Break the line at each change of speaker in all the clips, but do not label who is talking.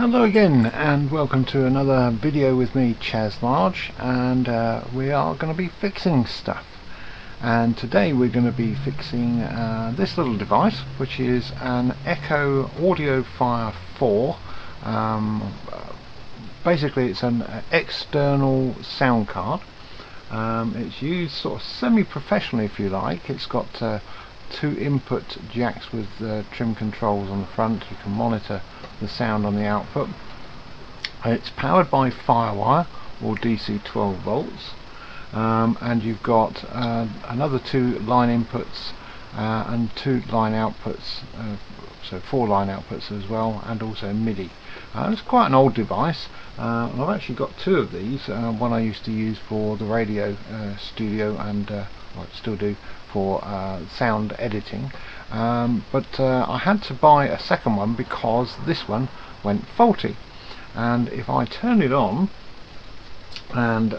Hello again, and welcome to another video with me, Chaz Large, and we are going to be fixing stuff. And today we're going to be fixing this little device, which is an ECHO AudioFire 4. Basically it's an external sound card. It's used sort of semi-professionally, if you like. It's got two input jacks with trim controls on the front. You can monitor the sound on the output. It's powered by Firewire or DC 12 volts, and you've got another two line inputs and two line outputs, so four line outputs as well, and also MIDI. It's quite an old device, and I've actually got two of these. One I used to use for the radio studio, and well, I still do, for sound editing, but I had to buy a second one because this one went faulty. And if I turn it on, and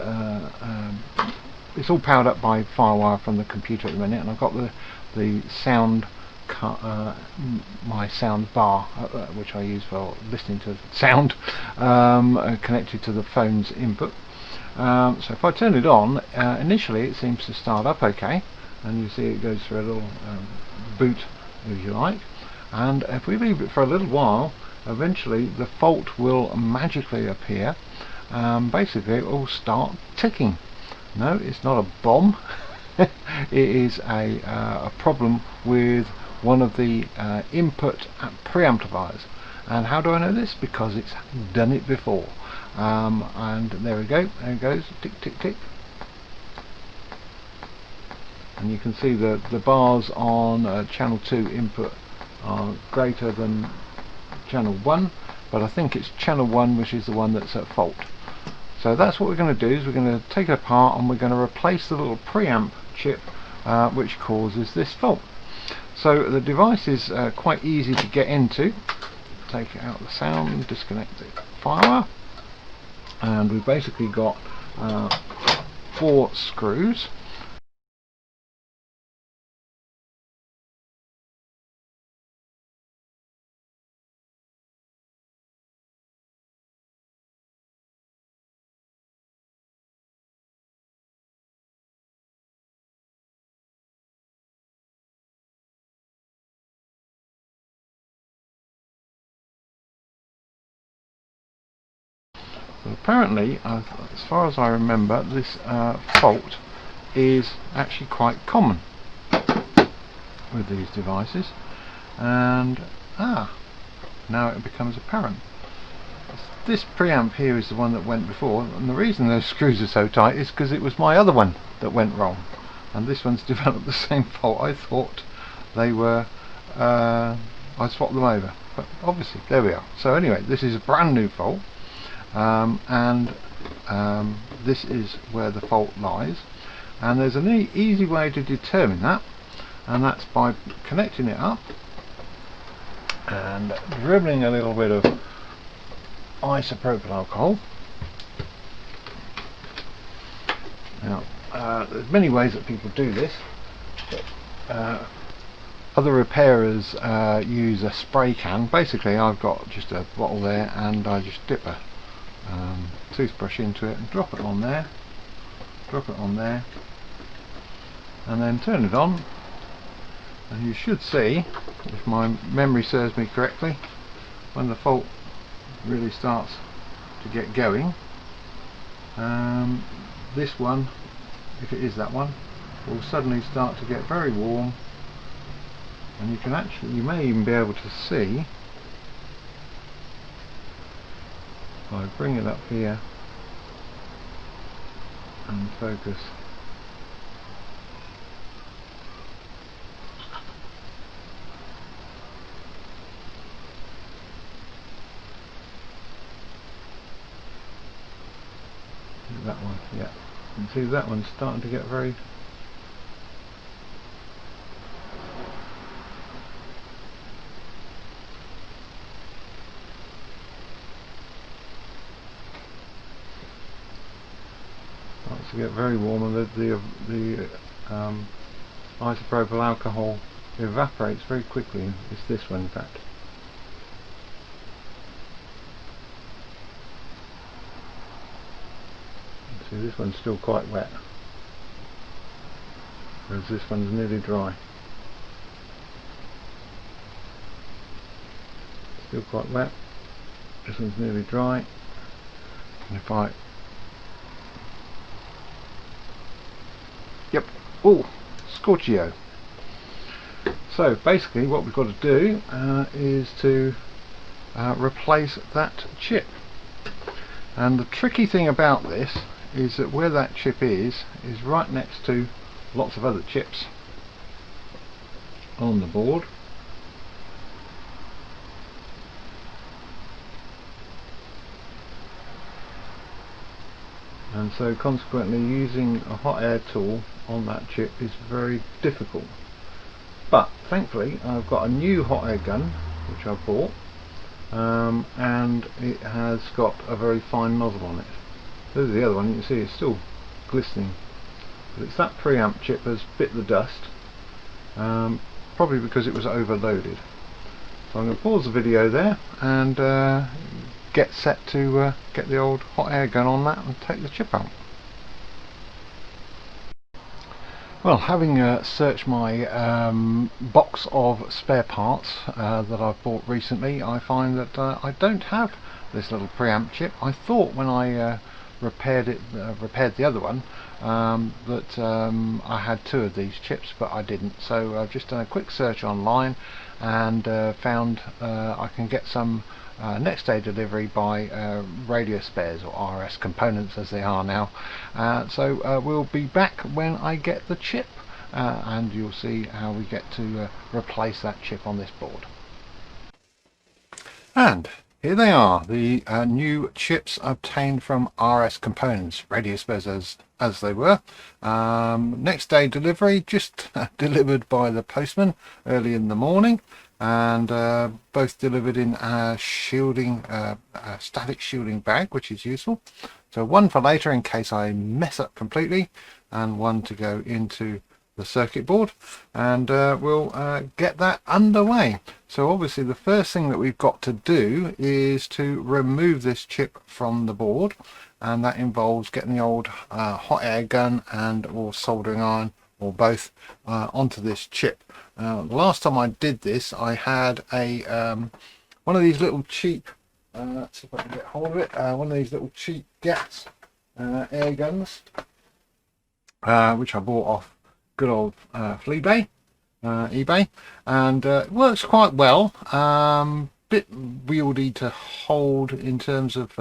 it's all powered up by Firewire from the computer at the minute, and I've got the sound my sound bar, which I use for listening to sound, connected to the phone's input. So if I turn it on, initially it seems to start up okay, and you see it goes through a little boot, if you like, and if we leave it for a little while, eventually the fault will magically appear. Basically it will start ticking. No, it's not a bomb. It is a problem with one of the input preamplifiers. And how do I know this? Because it's done it before. And there we go, there it goes, tick tick tick, and you can see the bars on channel 2 input are greater than channel 1, but I think it's channel 1 which is the one that's at fault. So that's what we're going to do, is we're going to take it apart and we're going to replace the little preamp chip which causes this fault. So the device is quite easy to get into. Take it out of the sound, disconnect the Firewire, and we've basically got 4 screws. Well, apparently, as far as I remember, this fault is actually quite common with these devices, and now it becomes apparent. This preamp here is the one that went before, and the reason those screws are so tight is because it was my other one that went wrong, and this one's developed the same fault. I thought they were I swapped them over, but obviously there we are. So anyway, this is a brand new fault. This is where the fault lies, and there's an easy way to determine that, and that's by connecting it up and dribbling a little bit of isopropyl alcohol. Now there's many ways that people do this, but other repairers use a spray can. Basically I've got just a bottle there, and I just dip a toothbrush into it and drop it on there, and then turn it on, and you should see, if my memory serves me correctly, when the fault really starts to get going, this one, if it is that one, will suddenly start to get very warm, and you may even be able to see, if I bring it up here and focus, that one, yeah, you can see that one's starting to get very warm, and the isopropyl alcohol evaporates very quickly. It's this one, in fact. this one's still quite wet, whereas this one's nearly dry. Still quite wet, this one's nearly dry, and if I... Yep, oh, scorchio. So basically what we've got to do is to replace that chip. And the tricky thing about this is that where that chip is right next to lots of other chips on the board. And so consequently using a hot air tool on that chip is very difficult. But thankfully I've got a new hot air gun which I bought, and it has got a very fine nozzle on it. There's the other one, you can see it's still glistening, but it's that preamp chip has bit the dust, probably because it was overloaded. So I'm going to pause the video there and get set to get the old hot air gun on that and take the chip out. Well, having searched my box of spare parts that I've bought recently, I find that I don't have this little preamp chip. I thought when I repaired the other one that I had two of these chips, but I didn't. So I've just done a quick search online and found I can get some next day delivery by Radio Spares, or RS Components as they are now. So we'll be back when I get the chip, and you'll see how we get to replace that chip on this board. And here they are, the new chips obtained from RS Components, Radio Spares as they were. Next day delivery, just delivered by the postman early in the morning, and both delivered in a shielding, static shielding bag, which is useful. So one for later in case I mess up completely, and one to go into the circuit board, and we'll get that underway. So obviously the first thing that we've got to do is to remove this chip from the board, and that involves getting the old hot air gun and or soldering iron, or both, onto this chip. Last time I did this I had a one of these little cheap, let's see if I can get hold of it, one of these little cheap gas air guns, which I bought off good old eBay, and it works quite well. Bit wieldy to hold in terms of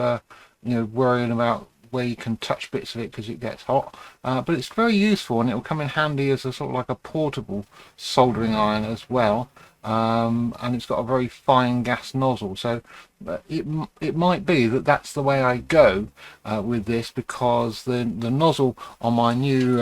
you know, worrying about where you can touch bits of it because it gets hot, but it's very useful, and it will come in handy as a sort of like a portable soldering iron as well. And it's got a very fine gas nozzle, so it might be that that's the way I go with this, because the nozzle on my new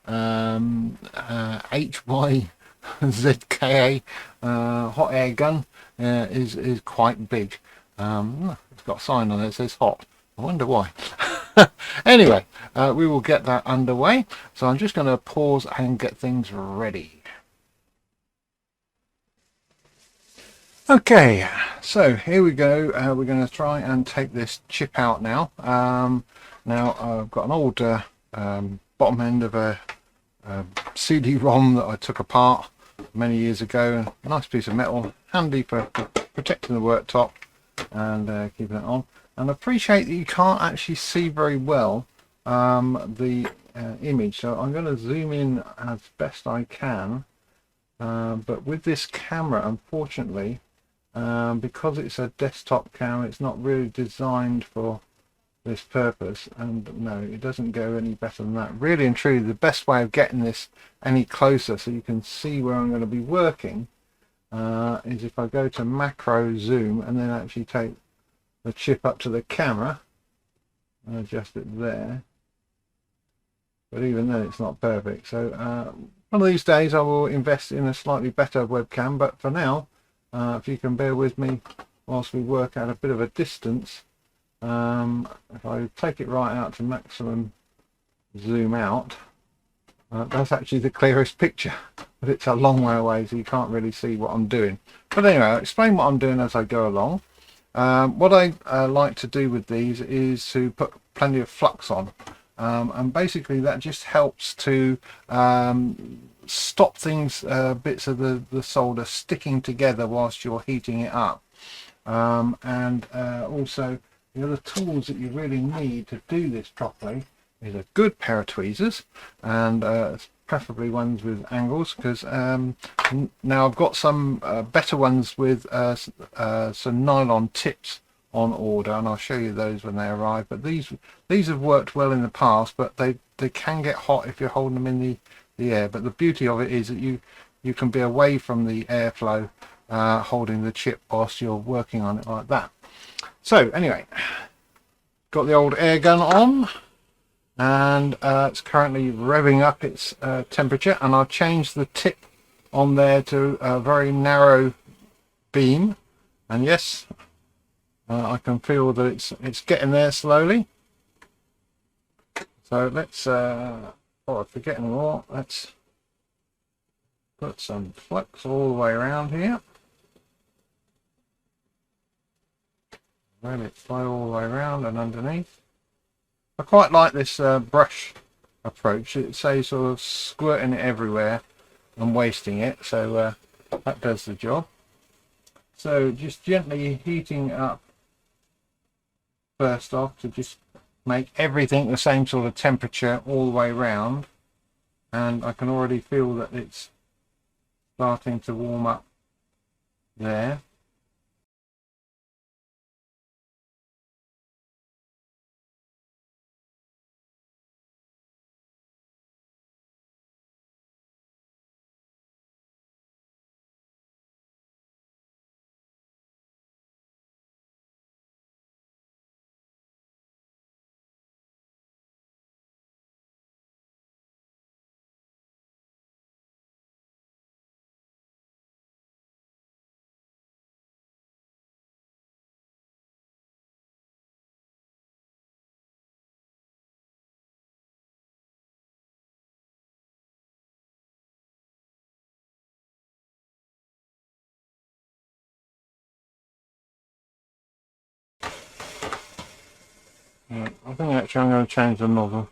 HYZKA hot air gun is quite big. It's got a sign on it that says hot. I wonder why. Anyway, we will get that underway, so I'm just going to pause and get things ready. Okay, so here we go. We're going to try and take this chip out now. Now I've got an old bottom end of a CD-ROM that I took apart many years ago. A nice piece of metal, handy for protecting the worktop and keeping it on. And I appreciate that you can't actually see very well the image, so I'm going to zoom in as best I can. But with this camera, unfortunately, because it's a desktop camera, it's not really designed for this purpose, and no, it doesn't go any better than that. Really and truly, the best way of getting this any closer so you can see where I'm going to be working is if I go to macro zoom and then actually take the chip up to the camera and adjust it there. But even then it's not perfect, so one of these days I will invest in a slightly better webcam, but for now, if you can bear with me whilst we work at a bit of a distance, if I take it right out to maximum zoom out, that's actually the clearest picture, but it's a long way away so you can't really see what I'm doing. But anyway, I'll explain what I'm doing as I go along. What I like to do with these is to put plenty of flux on, and basically that just helps to stop things, bits of the solder sticking together whilst you're heating it up. And also the other tools that you really need to do this properly is a good pair of tweezers, and preferably ones with angles, because now I've got some better ones with some nylon tips on order, and I'll show you those when they arrive. But these have worked well in the past, but they can get hot if you're holding them in the air. But the beauty of it is that you can be away from the airflow, holding the chip whilst you're working on it like that. So anyway, got the old air gun on, and it's currently revving up its temperature, and I'll change the tip on there to a very narrow beam, and yes, I can feel that it's getting there slowly. So let's oh, I'm forgetting more. Let's put some flux all the way around here. Let it flow all the way around and underneath. I quite like this brush approach. It saves sort of squirting it everywhere and wasting it, so that does the job. So just gently heating up first off to just make everything the same sort of temperature all the way around, and I can already feel that it's starting to warm up there. I think actually I'm going to change the nozzle.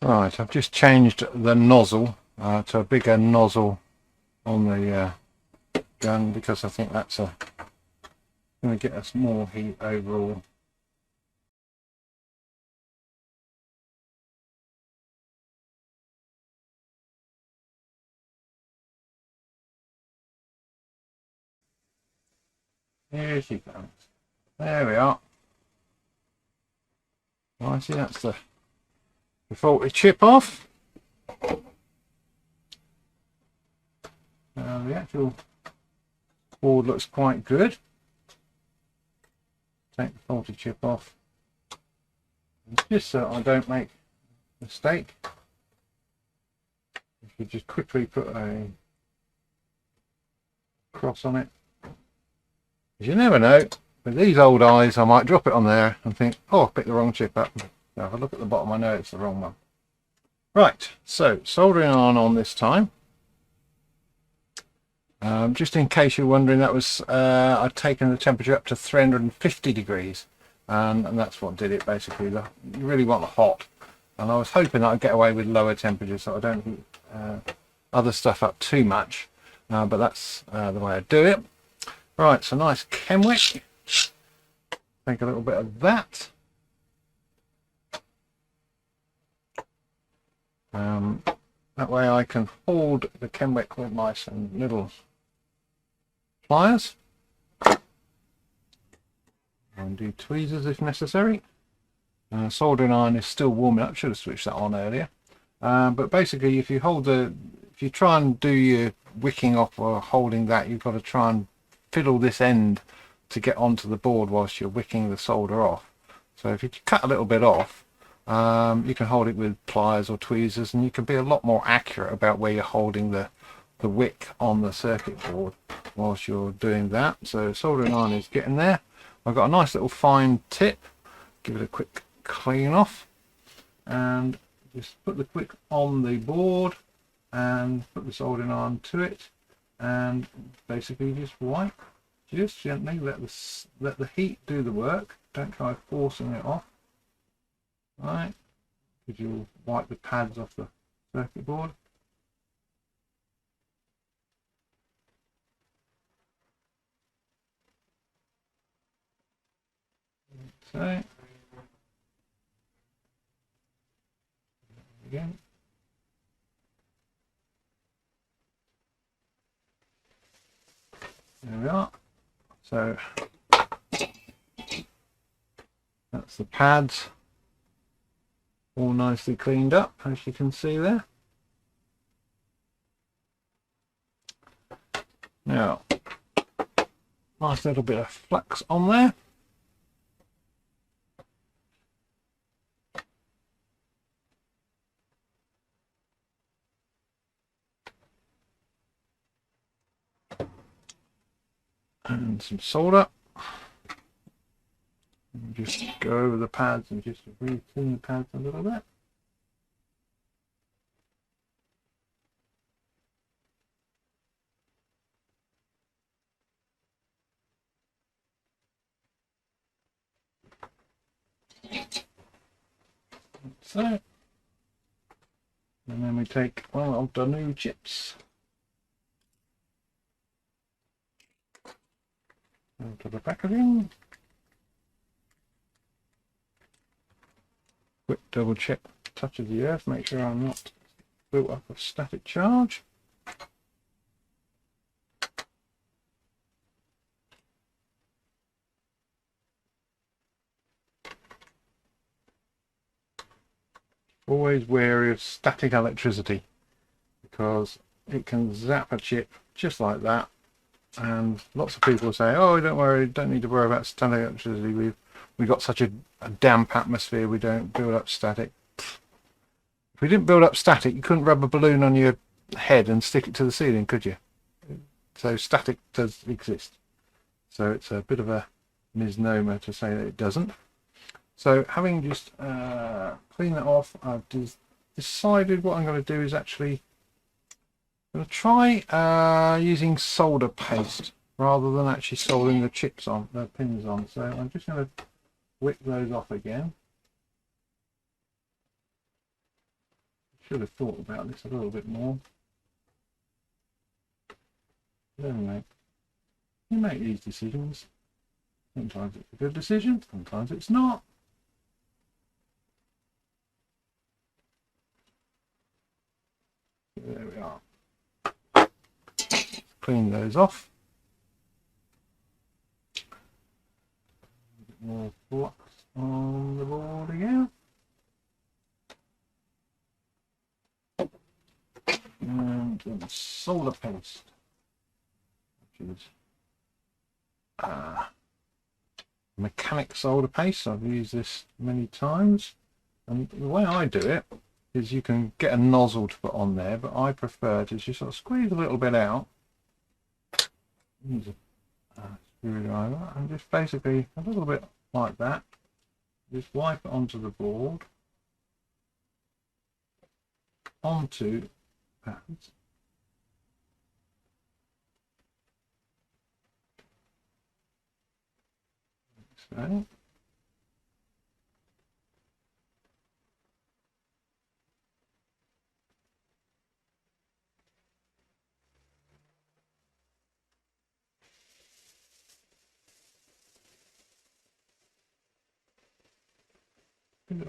Right, I've just changed the nozzle to a bigger nozzle on the gun, because I think that's going to get us more heat overall. Here she comes. There we are. I see that's the faulty chip off. The actual board looks quite good. Take the faulty chip off. And just so I don't make a mistake, you should just quickly put a cross on it. You never know, with these old eyes I might drop it on there and think, oh, I picked the wrong chip up. Now if I look at the bottom I know it's the wrong one. Right, so soldering on this time. Just in case you're wondering, that was I'd taken the temperature up to 350 degrees, and that's what did it basically. You really want it hot, and I was hoping that I'd get away with lower temperatures so I don't heat other stuff up too much, but that's the way I do it. Right, so nice Kenwick. Take a little bit of that. That way I can hold the Kenwick with my some little pliers and do tweezers if necessary. Soldering iron is still warming up. Should have switched that on earlier. But basically, if you try and do your wicking off or holding that, you've got to try and fiddle this end to get onto the board whilst you're wicking the solder off. So if you cut a little bit off, you can hold it with pliers or tweezers, and you can be a lot more accurate about where you're holding the wick on the circuit board whilst you're doing that. So soldering iron is getting there. I've got a nice little fine tip. Give it a quick clean off, and just put the quick on the board and put the soldering iron to it, and basically just wipe just gently, let the heat do the work. Don't try forcing it off, right, because you'll wipe the pads off the circuit board. So again, there we are. So that's the pads all nicely cleaned up, as you can see there. Now, nice little bit of flux on there. And some solder. And just go over the pads and just re-clean the pads a little bit. So, and then we take one of the new chips into the packaging. Quick double check touch of the earth, make sure I'm not built up a static charge. Always wary of static electricity, because it can zap a chip just like that, and lots of people say, oh, don't worry, don't need to worry about static electricity, we've got such a damp atmosphere, we don't build up static. If we didn't build up static, you couldn't rub a balloon on your head and stick it to the ceiling, could you? So static does exist, so it's a bit of a misnomer to say that it doesn't. So having just cleaned that off, I've decided what I'm going to do is actually I'm going to try using solder paste rather than actually soldering the chips on, the pins on. So I'm just going to wick those off again. Should have thought about this a little bit more. But anyway, you make these decisions. Sometimes it's a good decision, sometimes it's not. There we are. Clean those off. A bit more flux on the board again. And some solder paste, which is mechanic solder paste. I've used this many times, and the way I do it is you can get a nozzle to put on there, but I prefer to just sort of squeeze a little bit out, use a screwdriver, and just basically a little bit like that, just wipe it onto the board, onto pads. So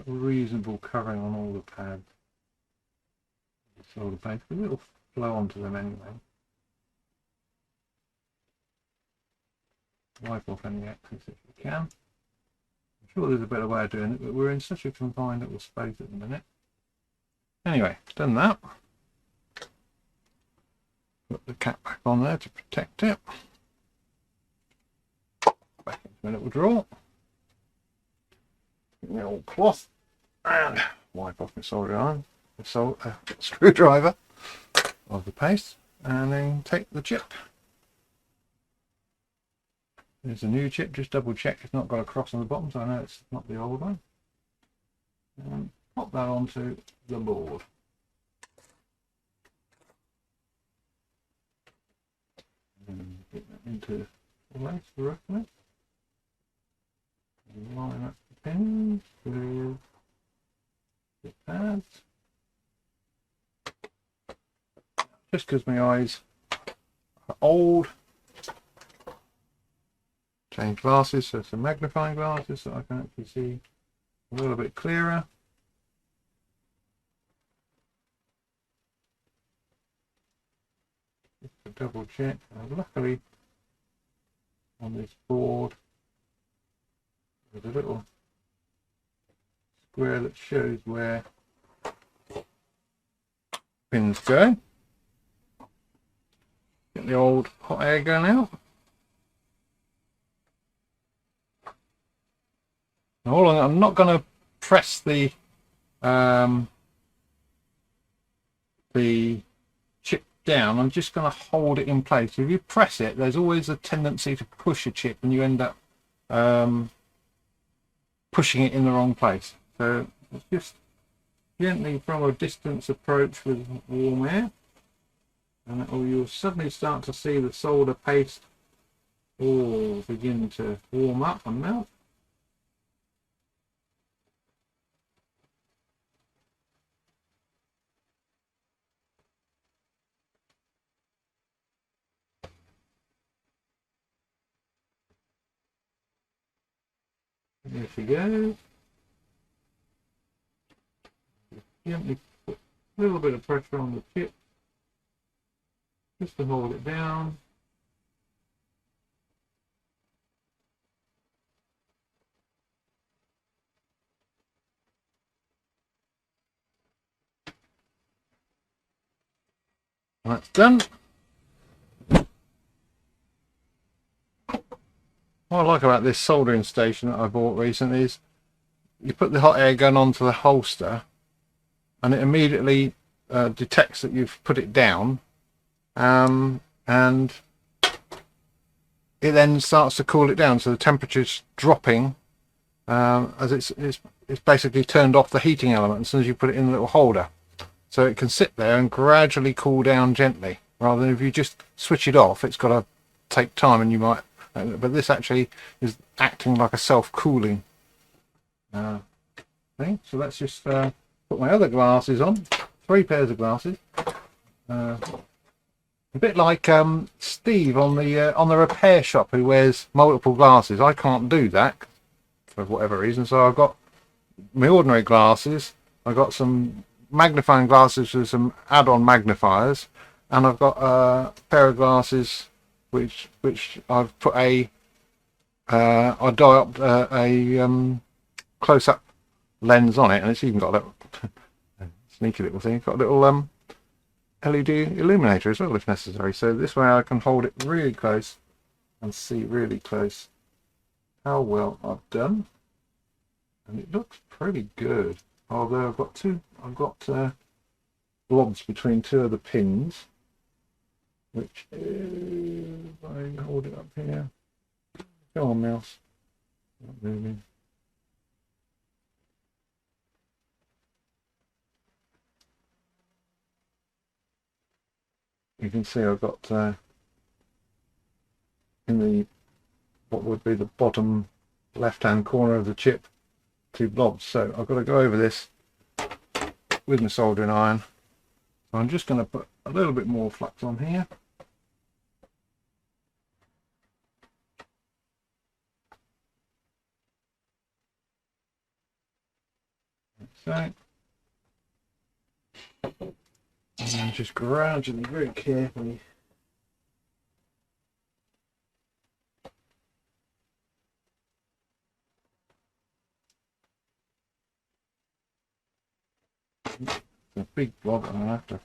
a reasonable covering on all the pads. Solder paste, but it'll flow onto them anyway. Wipe off any excess if you can. I'm sure there's a better way of doing it, but we're in such a confined little space at the minute. Anyway, done that. Put the cap back on there to protect it. Back into my little drawer. Get the old cloth and wipe off my soldering iron, screwdriver of the paste, and then take the chip. There's a new chip, just double check it's not got a cross on the bottom, so I know it's not the old one. And pop that onto the board. And get that into place roughly. Line up the pins with the pads. Just because my eyes are old. Change glasses, so some magnifying glasses so I can actually see a little bit clearer. Just to double check. Luckily on this board there's a little square that shows where pins go. Get the old hot air gun out. Now I'm not going to press the chip down. I'm just going to hold it in place. If you press it, there's always a tendency to push a chip and you end up pushing it in the wrong place. So it's just gently from a distance approach with warm air, and you'll suddenly start to see the solder paste all begin to warm up and melt. There she goes. Gently put a little bit of pressure on the chip just to hold it down. That's done. What I like about this soldering station that I bought recently is you put the hot air gun onto the holster and it immediately detects that you've put it down, and it then starts to cool it down, so the temperature's dropping as it's basically turned off the heating element as soon as you put it in the little holder, so it can sit there and gradually cool down gently, rather than if you just switch it off it's got to take time and you might, but this actually is acting like a self-cooling thing. So let's just put my other glasses on, 3 pairs of glasses, a bit like Steve on the repair shop who wears multiple glasses. I can't do that for whatever reason, so I've got my ordinary glasses, I've got some magnifying glasses with some add-on magnifiers, and I've got a pair of glasses which I've put I dioped a close-up lens on it, and it's even got a little sneaky little thing. It's got a little LED illuminator as well if necessary, so this way I can hold it really close and see really close how well I've done, and it looks pretty good. Although I've got blobs between 2 of the pins, which if I hold it up here, go on mouse, not moving. You can see I've got in the what would be the bottom left hand corner of the chip 2 blobs, so I've got to go over this with my soldering iron. So I'm just going to put a little bit more flux on here. Like so. And then just gradually, very carefully, a big blob, and I'll have to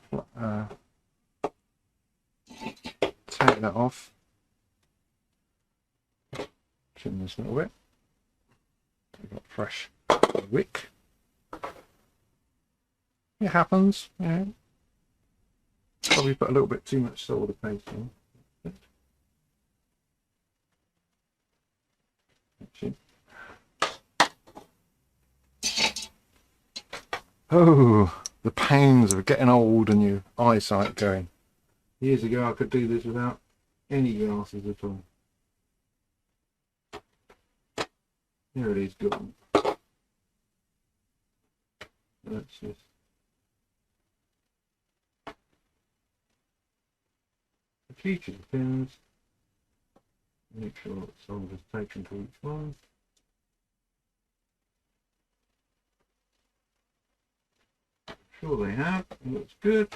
take that off, trim this a little bit. I've got fresh wick. It happens, you know. Probably put a little bit too much solder paste on. Actually, Oh, the pains of getting old and your eyesight going. Years ago I could do this without any glasses at all. Here it is gone. Let's just each of the pins. Make sure that solder's taken to each one. Sure they have. It looks good.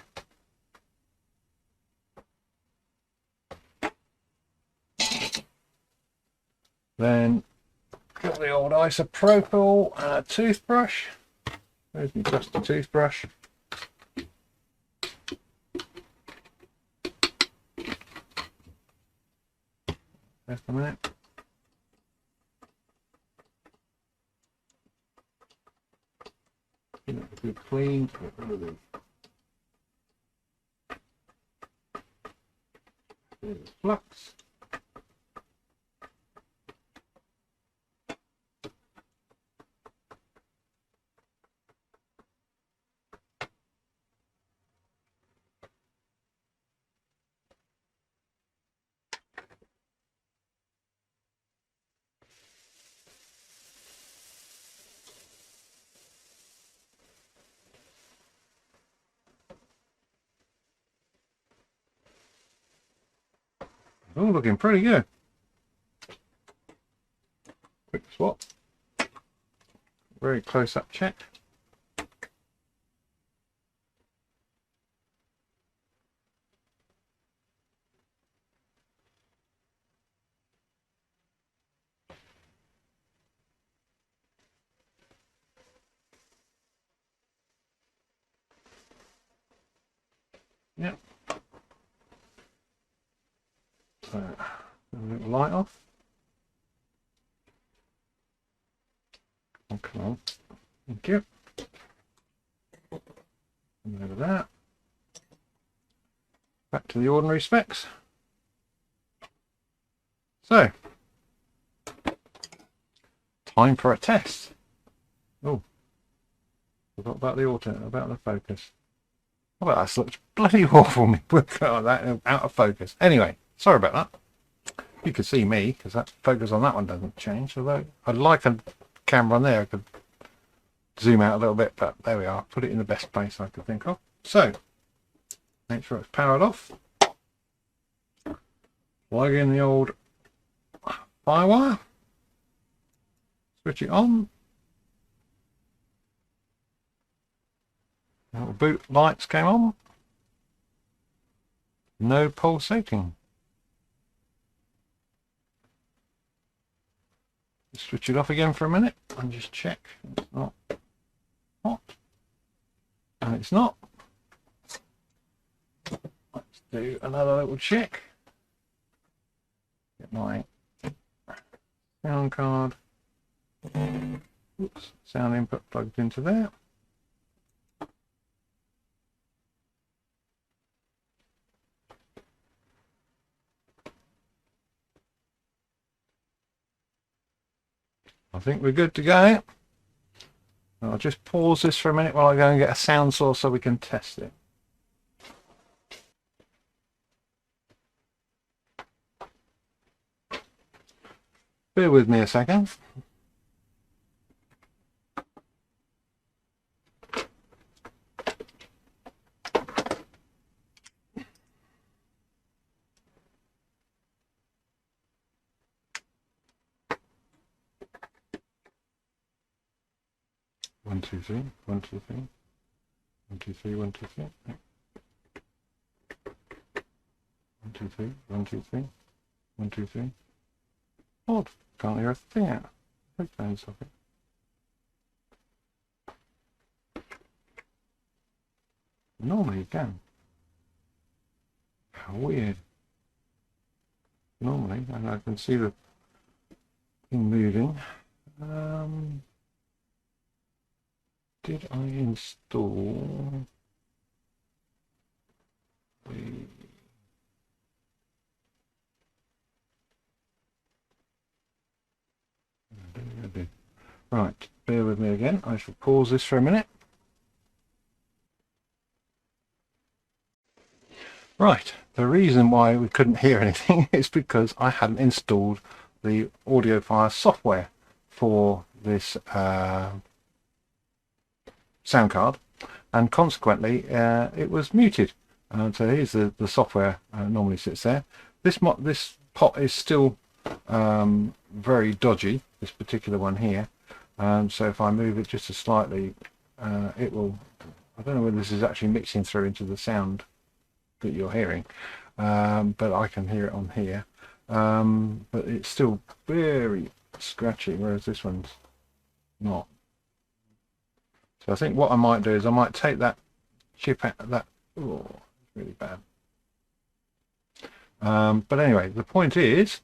Then got the old isopropyl and a toothbrush. There's my trusty toothbrush. Just a minute. Give it a good clean. Get rid of the flux. Oh, looking pretty good. Quick swap. Very close up check. Yep. So, a little light off. Oh, come on. Thank you. And over that. Back to the ordinary specs. So, time for a test. Oh, forgot about the about the focus. Oh, well, that looks bloody awful. Me working on that out of focus. Anyway, sorry about that. You can see me because that focus on that one doesn't change. Although I'd like a camera on there, I could zoom out a little bit, but there we are. Put it in the best place I could think of. So, make sure it's powered off. Plug in the old firewire. Switch it on. Little boot lights came on. No pulsating. Switch it off again for a minute and just check it's not hot. And it's not. Let's do another little check. Get my sound card. Oops, sound input plugged into there. I think we're good to go. I'll just pause this for a minute while I go and get a sound source so we can test it. Bear with me a second. One, two, three, 1, 2, 3, 1, 2, 3, 1, 2, 3, 1, 2, 3, 1, 2, 3, 1, 2, 3. Odd, can't hear a thing out. Headphone socket. Normally you can. How weird. Normally, and I can see the thing moving. Did I install the right, bear with me again. I shall pause this for a minute. Right, the reason why we couldn't hear anything is because I hadn't installed the AudioFire software for this sound card, and consequently it was muted. So here's the software normally sits there. This pot is still very dodgy, this particular one here. So if I move it just a slightly, it will, I don't know whether this is actually mixing through into the sound that you're hearing, but I can hear it on here. But it's still very scratchy, whereas this one's not. So I think what I might do is I might take that chip out of that. Oh, it's really bad. But anyway, the point is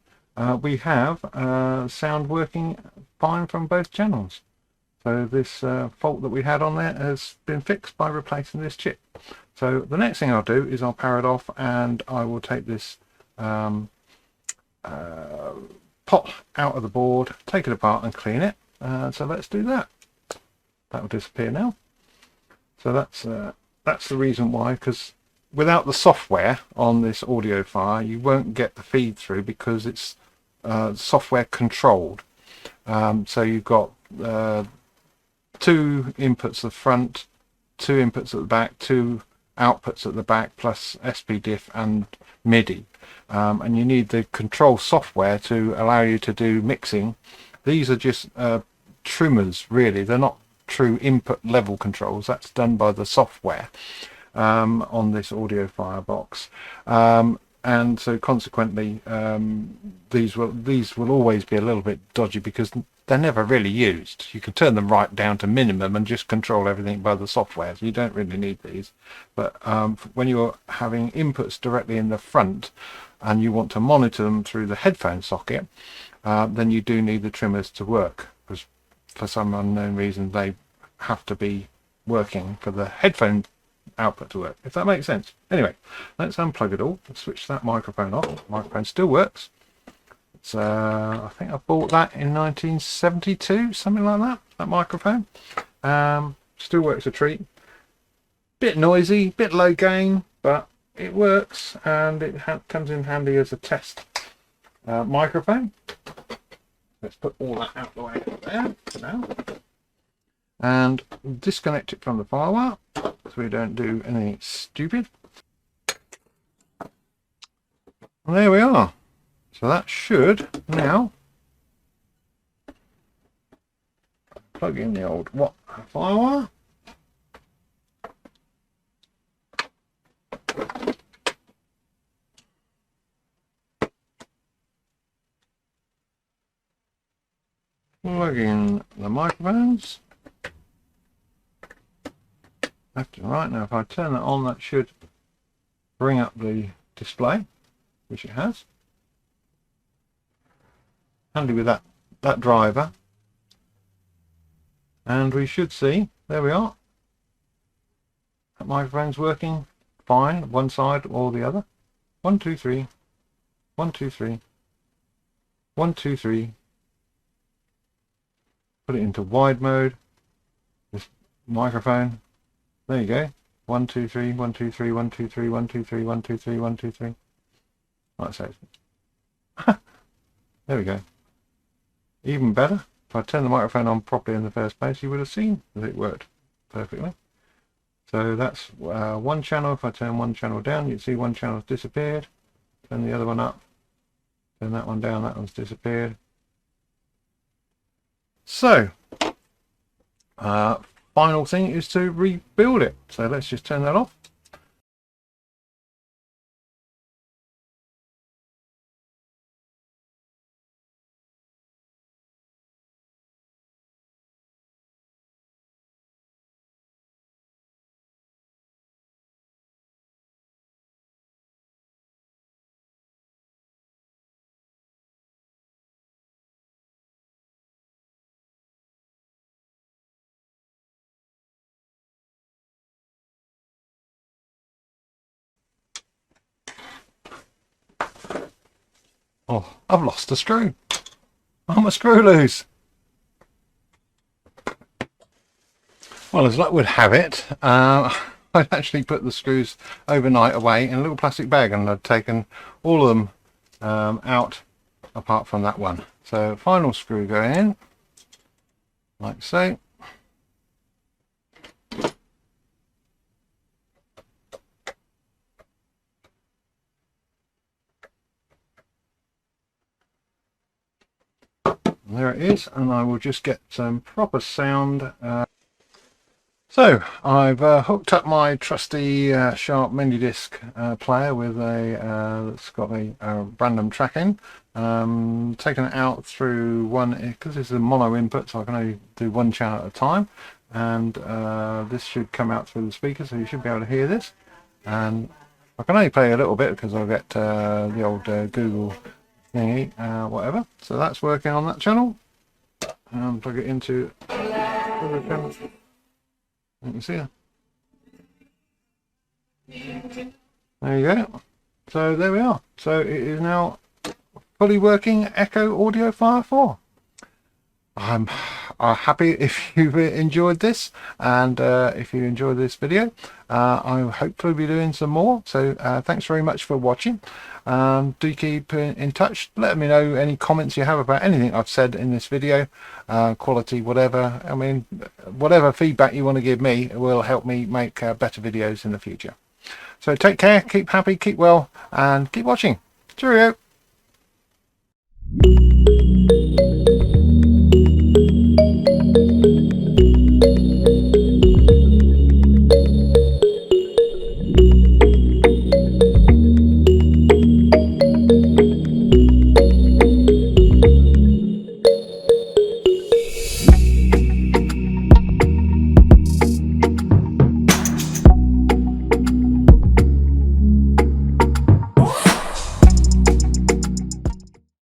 we have sound working fine from both channels. So this fault that we had on there has been fixed by replacing this chip. So the next thing I'll do is I'll power it off, and I will take this pot out of the board, take it apart and clean it. So let's do that. That will disappear now. So that's the reason why, because without the software on this AudioFire you won't get the feed through, because it's software controlled. So you've got 2 inputs at the front, 2 inputs at the back, 2 outputs at the back, plus SPDIF and MIDI. And you need the control software to allow you to do mixing. These are just trimmers, really. They're not true input level controls. That's done by the software on this AudioFire box. And so consequently these will always be a little bit dodgy, because they're never really used. You can turn them right down to minimum and just control everything by the software, so you don't really need these. But when you're having inputs directly in the front and you want to monitor them through the headphone socket, then you do need the trimmers to work, because for some unknown reason they have to be working for the headphone output to work, if that makes sense. Anyway, let's unplug it all. Let's switch that microphone off. The microphone still works. It's I think I bought that in 1972, something like that microphone. Still works a treat. Bit noisy, bit low gain, but it works, and it comes in handy as a test microphone. Let's put all that out the way there for now, and disconnect it from the firewire so we don't do anything stupid. And there we are. So that should now plug in the old firewire. Plug in the microphones. Left and right. Now if I turn that on, that should bring up the display, which it has. Handy with that driver. And we should see, there we are. That microphone's working fine, one side or the other. 1, 2, 3. 1, 2, 3. 1, 2, 3. Put it into wide mode. This microphone. There you go. 1, 2, 3, 1, 2, 3, 1, 2, 3, 1, 2, 3, 1, 2, 3, 1, 2, 3. Like so. There we go. Even better. If I turned the microphone on properly in the first place, you would have seen that it worked perfectly. So that's one channel. If I turn one channel down, you'd see one channel's disappeared. Turn the other one up. Turn that one down, that one's disappeared. So, final thing is to rebuild it. So let's just turn that off. Oh, I've lost a screw. I'm a screw loose. Well, as luck would have it, I'd actually put the screws overnight away in a little plastic bag, and I'd taken all of them out apart from that one. So final screw going in, like so. There it is, and I will just get some proper sound. So I've hooked up my trusty Sharp mini disc player with a that's got a random tracking. Taken it out through one, because this is a mono input, so I can only do one channel at a time, and this should come out through the speaker, so you should be able to hear this. And I can only play a little bit because I'll get the old Google thingy, whatever. So that's working on that channel, and plug it into the channel. You can see it. There you go. So there we are. So it is now fully working ECHO AudioFire 4. I'm happy if you've enjoyed this, and if you enjoyed this video, I'll hopefully be doing some more. So thanks very much for watching. Do keep in touch. Let me know any comments you have about anything I've said in this video, quality, whatever. I mean, whatever feedback you want to give me will help me make better videos in the future. So take care, keep happy, keep well, and keep watching. Cheerio.